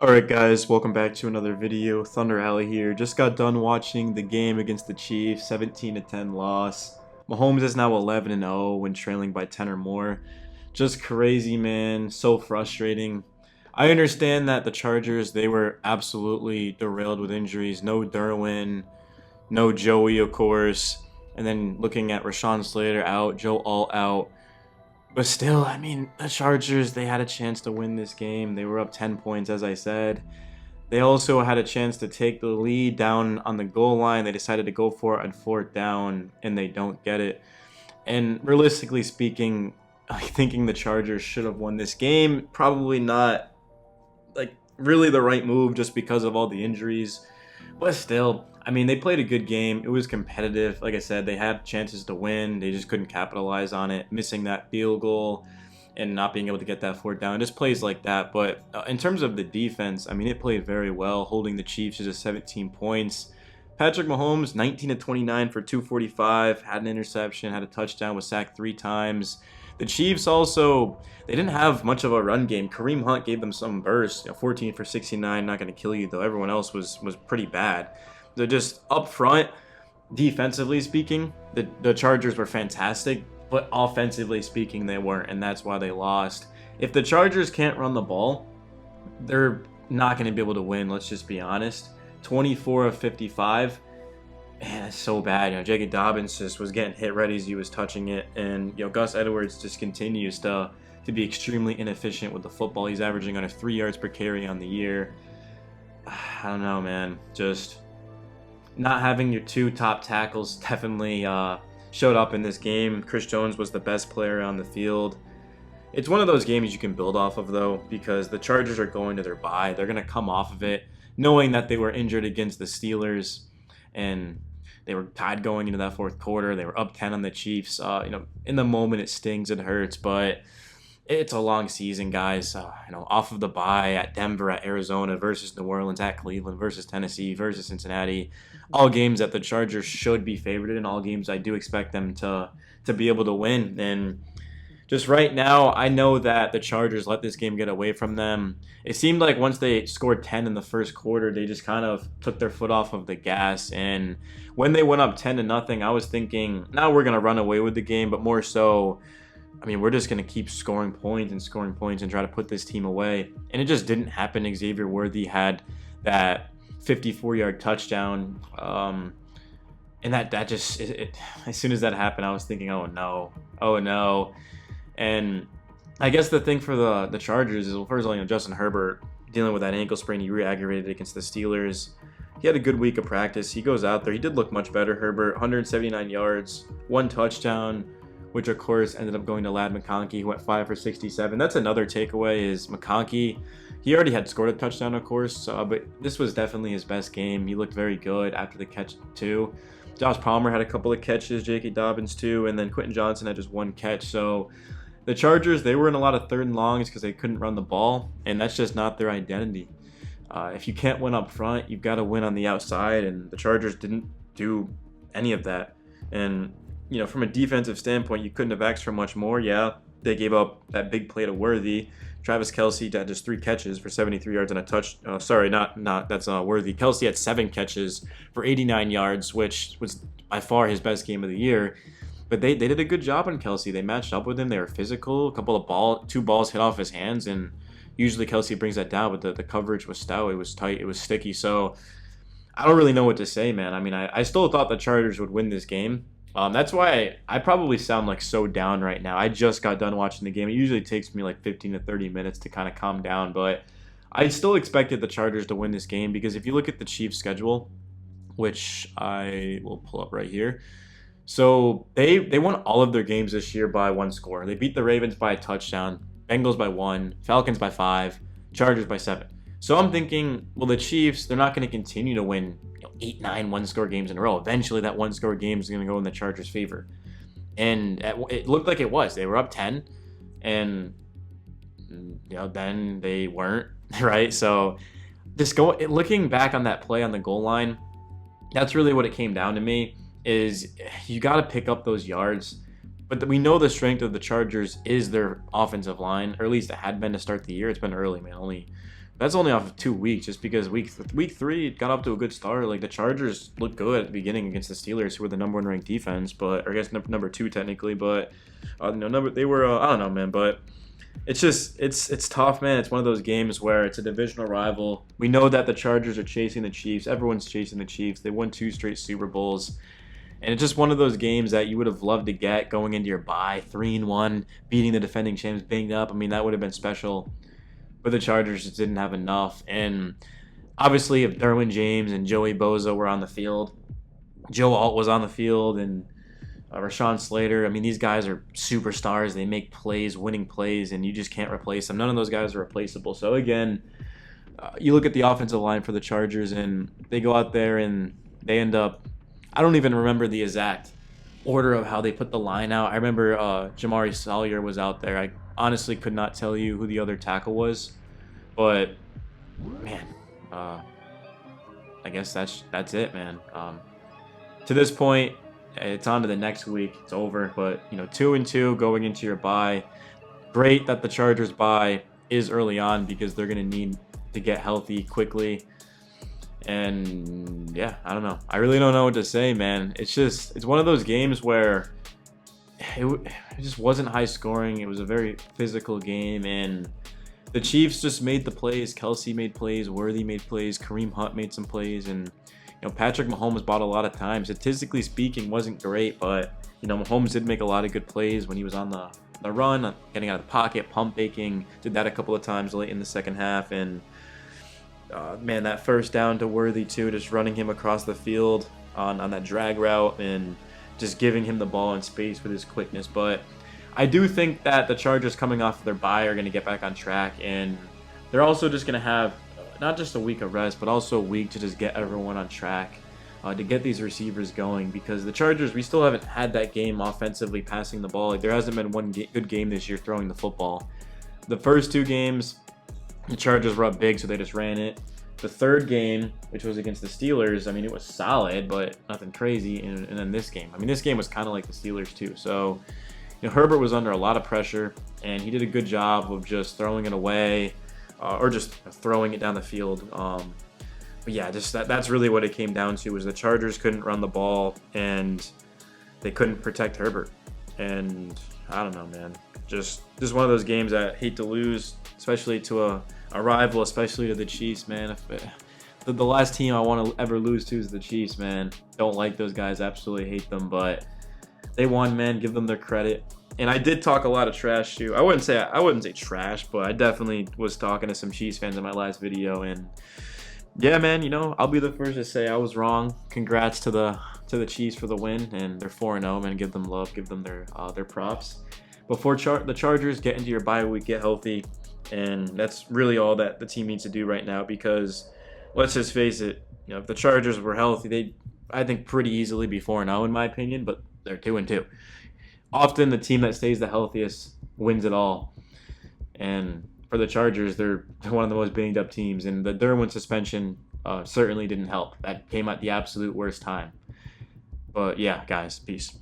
Alright guys, welcome back to another video. Thunder Alley here. Just got done watching the game against the Chiefs, 17-10 loss. Mahomes is now 11-0 when trailing by 10 or more. Just crazy, man. So frustrating. I understand that the Chargers, they were absolutely derailed with injuries. No Derwin, no Joey, of course. And then looking at Rashawn Slater out, Joe Alt out. But still, I mean, the Chargers, they had a chance to win this game. They were up 10 points, as I said. They also had a chance to take the lead down on the goal line. They decided to go for it on fourth down, and they don't get it. And realistically speaking, thinking the Chargers should have won this game, probably not, like, really the right move just because of all the injuries. But still, I mean, they played a good game. It was competitive. Like I said, they had chances to win. They just couldn't capitalize on it. Missing that field goal and not being able to get that fourth down. Just plays like that. But in terms of the defense, I mean, it played very well, holding the Chiefs to just 17 points. Patrick Mahomes, 19-29 for 245, had an interception, had a touchdown, was sacked 3 times. The Chiefs also, they didn't have much of a run game. Kareem Hunt gave them some burst, 14 for 69, not going to kill you though. Everyone else was pretty bad. They're just up front, defensively speaking, the Chargers were fantastic, but offensively speaking, they weren't, and that's why they lost. If the Chargers can't run the ball, they're not going to be able to win, let's just be honest. 24 of 55. Man, that's so bad. J.K. Dobbins just was getting hit right as he was touching it, and Gus Edwards just continues to be extremely inefficient with the football. He's averaging under 3 yards per carry on the year. I don't know, man. Just not having your 2 top tackles definitely showed up in this game. Chris Jones was the best player on the field. It's one of those games you can build off of, though, because the Chargers are going to their bye. They're going to come off of it knowing that they were injured against the Steelers, and they were tied going into that fourth quarter. They were up 10 on the Chiefs. In the moment it stings, it hurts, but it's a long season, guys. Off of the bye, at Denver, at Arizona versus New Orleans, at Cleveland versus Tennessee versus Cincinnati. All games that the Chargers should be favored in. All games I do expect them to be able to win. And just right now, I know that the Chargers let this game get away from them. It seemed like once they scored 10 in the first quarter, they just kind of took their foot off of the gas. And when they went up 10-0, I was thinking, now we're going to run away with the game, but more so, I mean, we're just going to keep scoring points and try to put this team away. And it just didn't happen. Xavier Worthy had that 54-yard touchdown. And that just, as soon as that happened, I was thinking, oh no. And I guess the thing for the Chargers is, well, first of all, Justin Herbert dealing with that ankle sprain, he re-aggravated against the Steelers. He had a good week of practice. He goes out there. He did look much better, Herbert. 179 yards, 1 touchdown, which, of course, ended up going to Ladd McConkey, who went 5 for 67. That's another takeaway is McConkey. He already had scored a touchdown, of course, but this was definitely his best game. He looked very good after the catch, too. Josh Palmer had a couple of catches, J.K. Dobbins, too, and then Quentin Johnson had just 1 catch. So the Chargers, they were in a lot of 3rd and longs because they couldn't run the ball, and that's just not their identity. If you can't win up front, you've got to win on the outside, and the Chargers didn't do any of that. And, from a defensive standpoint, you couldn't have asked for much more. Yeah, they gave up that big play to Worthy. Travis Kelce had just 3 catches for 73 yards and a touch. That's Worthy. Kelce had 7 catches for 89 yards, which was by far his best game of the year. But they did a good job on Kelce. They matched up with him. They were physical. A couple of 2 balls hit off his hands, and usually Kelce brings that down, but the coverage was stout. It was tight. It was sticky. So I don't really know what to say, man. I mean, I still thought the Chargers would win this game. That's why I probably sound like so down right now. I just got done watching the game. It usually takes me like 15 to 30 minutes to kind of calm down, but I still expected the Chargers to win this game because if you look at the Chiefs' schedule, which I will pull up right here, so they won all of their games this year by 1 score. They beat the Ravens by a touchdown, Bengals by 1, Falcons by 5, Chargers by 7. So I'm thinking, well, the Chiefs, they're not going to continue to win 8, 9 one-score games in a row. Eventually, that one-score game is going to go in the Chargers' favor. And it looked like it was. They were up 10, and then they weren't, right? So looking back on that play on the goal line, that's really what it came down to me, is you got to pick up those yards. But we know the strength of the Chargers is their offensive line, or at least it had been to start the year. It's been early, man. Only that's only off of 2 weeks, just because week 3 it got off to a good start. Like the Chargers looked good at the beginning against the Steelers, who were the #1 ranked defense, but or I guess number 2 technically, but they were I don't know, man, but it's just it's tough, man. It's one of those games where it's a divisional rival. We know that the Chargers are chasing the Chiefs. Everyone's chasing the Chiefs. They won 2 straight Super Bowls. And it's just one of those games that you would have loved to get going into your bye, 3-1, beating the defending champs, banged up. I mean, that would have been special. But the Chargers just didn't have enough. And obviously, if Derwin James and Joey Bosa were on the field, Joe Alt was on the field, and Rashawn Slater. I mean, these guys are superstars. They make plays, winning plays, and you just can't replace them. None of those guys are replaceable. So, again, you look at the offensive line for the Chargers, and they go out there and they end up, I don't even remember the exact order of how they put the line out. I remember Jamari Salyer was out there. I honestly could not tell you who the other tackle was, but man, I guess that's it, man. To this point, it's on to the next week. It's over, but 2-2 going into your bye. Great that the Chargers bye is early on, because they're gonna need to get healthy quickly. And yeah, I don't know. I really don't know what to say, man. It's one of those games where it just wasn't high scoring. It was a very physical game, and the Chiefs just made the plays. Kelsey made plays, Worthy made plays, Kareem Hunt made some plays, and Patrick Mahomes bought a lot of time. Statistically speaking, wasn't great, but Mahomes did make a lot of good plays when he was on the run, getting out of the pocket, pump faking. Did that a couple of times late in the second half, and man, that first down to Worthy too, just running him across the field on that drag route and just giving him the ball in space with his quickness. But I do think that the Chargers coming off of their bye are going to get back on track, and they're also just going to have not just a week of rest, but also a week to just get everyone on track, to get these receivers going, because the Chargers, we still haven't had that game offensively passing the ball. Like, there hasn't been one good game this year throwing the football. The first 2 games, the Chargers were up big, so they just ran it. The third game, which was against the Steelers, I mean, it was solid, but nothing crazy. And then this game, I mean, this game was kind of like the Steelers too. So, Herbert was under a lot of pressure, and he did a good job of just throwing it away, or just throwing it down the field. But yeah, just that's really what it came down to, was the Chargers couldn't run the ball, and they couldn't protect Herbert. And I don't know, man. Just one of those games that I hate to lose, especially to a rival, especially to the Chiefs, man. The last team I want to ever lose to is the Chiefs, man. Don't like those guys, absolutely hate them, but they won, man. Give them their credit. And I did talk a lot of trash too. I wouldn't say trash, but I definitely was talking to some Chiefs fans in my last video, and yeah, man, I'll be the first to say I was wrong. Congrats to the Chiefs for the win, and they're 4-0, man. Give them love, give them their props. Before the Chargers get into your bye week, get healthy, and that's really all that the team needs to do right now, because let's just face it, if the Chargers were healthy, they'd, I think, pretty easily be 4-0 in my opinion, but they're 2-2. Often the team that stays the healthiest wins it all, and for the Chargers, they're one of the most banged up teams, and the Derwin suspension certainly didn't help. That came at the absolute worst time. But yeah, guys, peace.